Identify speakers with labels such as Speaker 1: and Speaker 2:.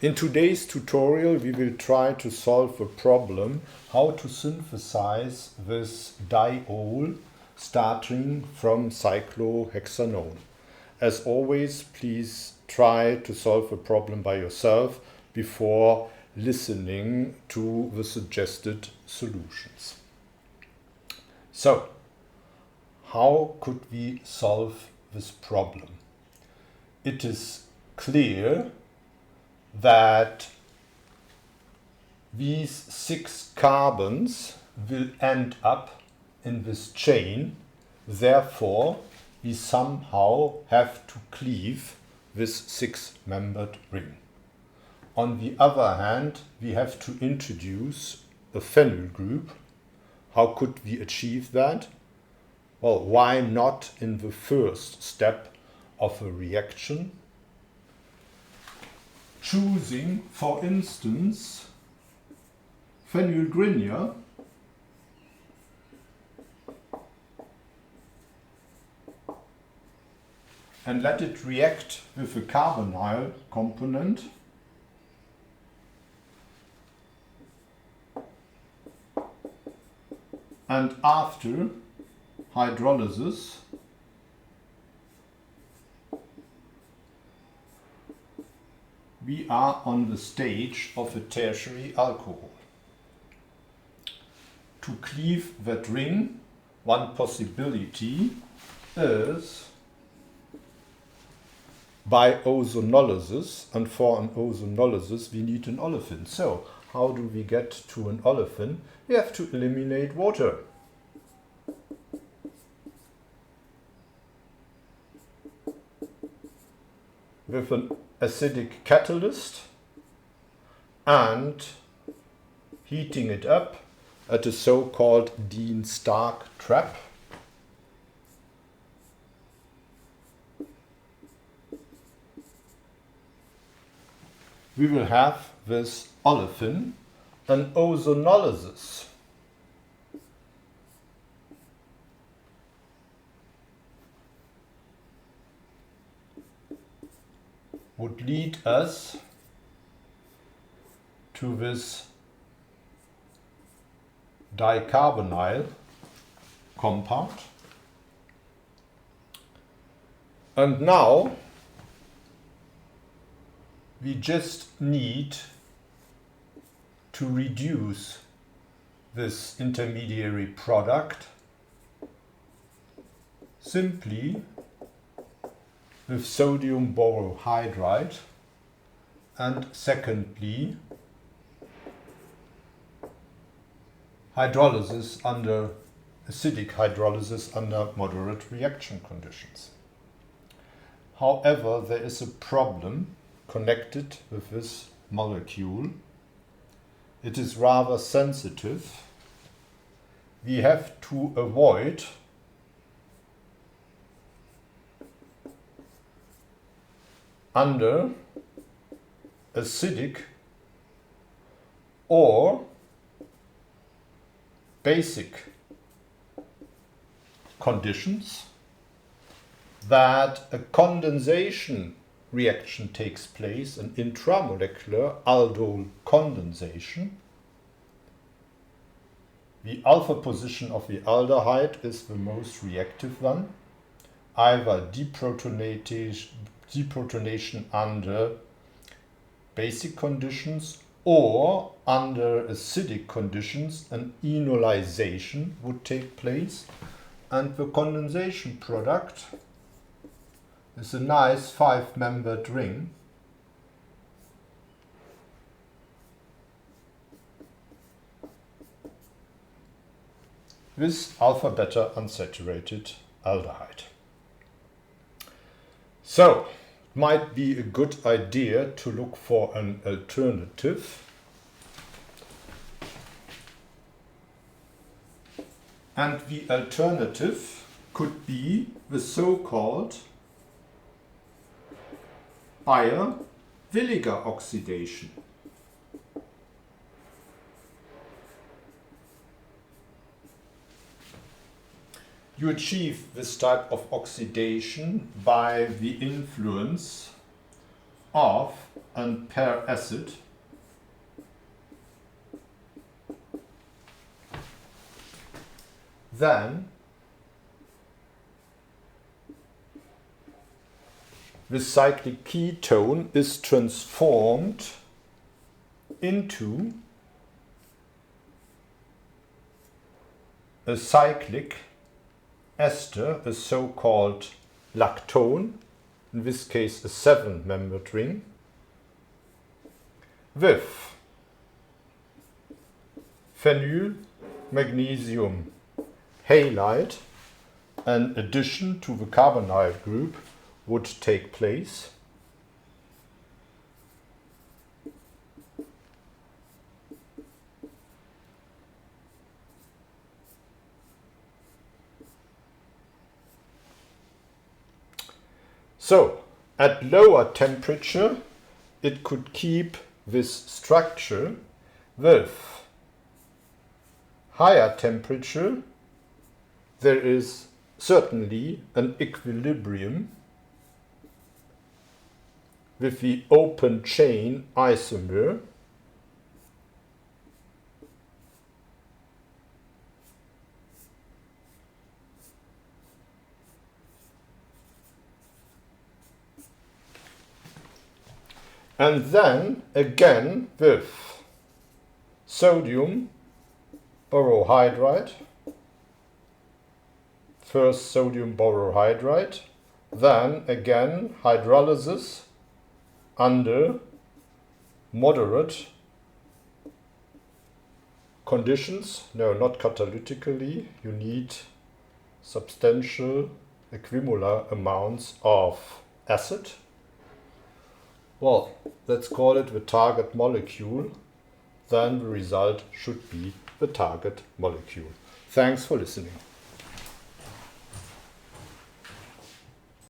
Speaker 1: In today's tutorial we will try to solve a problem how to synthesize this diol starting from cyclohexanone. As always, please try to solve a problem by yourself before listening to the suggested solutions. So, how could we solve this problem? It is clear that these 6 carbons will end up in this chain. Therefore, we somehow have to cleave this 6-membered ring. On the other hand, we have to introduce a phenyl group. How could we achieve that? Well, why not in the first step of a reaction? Choosing, for instance, phenyl Grignard and let it react with a carbonyl component and after hydrolysis we are on the stage of a tertiary alcohol. To cleave that ring, one possibility is by ozonolysis, and for an ozonolysis we need an olefin. So, how do we get to an olefin? We have to eliminate water. With an acidic catalyst and heating it up at a so-called Dean-Stark trap. We will have this olefin, an ozonolysis. Would lead us to this dicarbonyl compound. And now we just need to reduce this intermediary product simply with sodium borohydride, and secondly hydrolysis under acidic hydrolysis under moderate reaction conditions. However, there is a problem connected with this molecule. It is rather sensitive. We have to avoid under acidic or basic conditions that a condensation reaction takes place, an intramolecular aldol condensation. The alpha position of the aldehyde is the most reactive one, either deprotonation under basic conditions or under acidic conditions an enolization would take place, and the condensation product is a nice 5-membered ring with alpha-beta unsaturated aldehyde. So, it might be a good idea to look for an alternative. And the alternative could be the so-called Baeyer-Villiger oxidation. You achieve this type of oxidation by the influence of a pair acid then the cyclic ketone is transformed into a cyclic ester, a so-called lactone, in this case a 7-membered ring, with phenyl magnesium halide. An addition to the carbonyl group would take place. So, at lower temperature, it could keep this structure. With higher temperature, there is certainly an equilibrium with the open chain isomer and then again with sodium borohydride, first sodium borohydride, then again hydrolysis under moderate conditions. No, not catalytically. You need substantial equimolar amounts of acid. Well, let's call it the target molecule. Then the result should be the target molecule. Thanks for listening.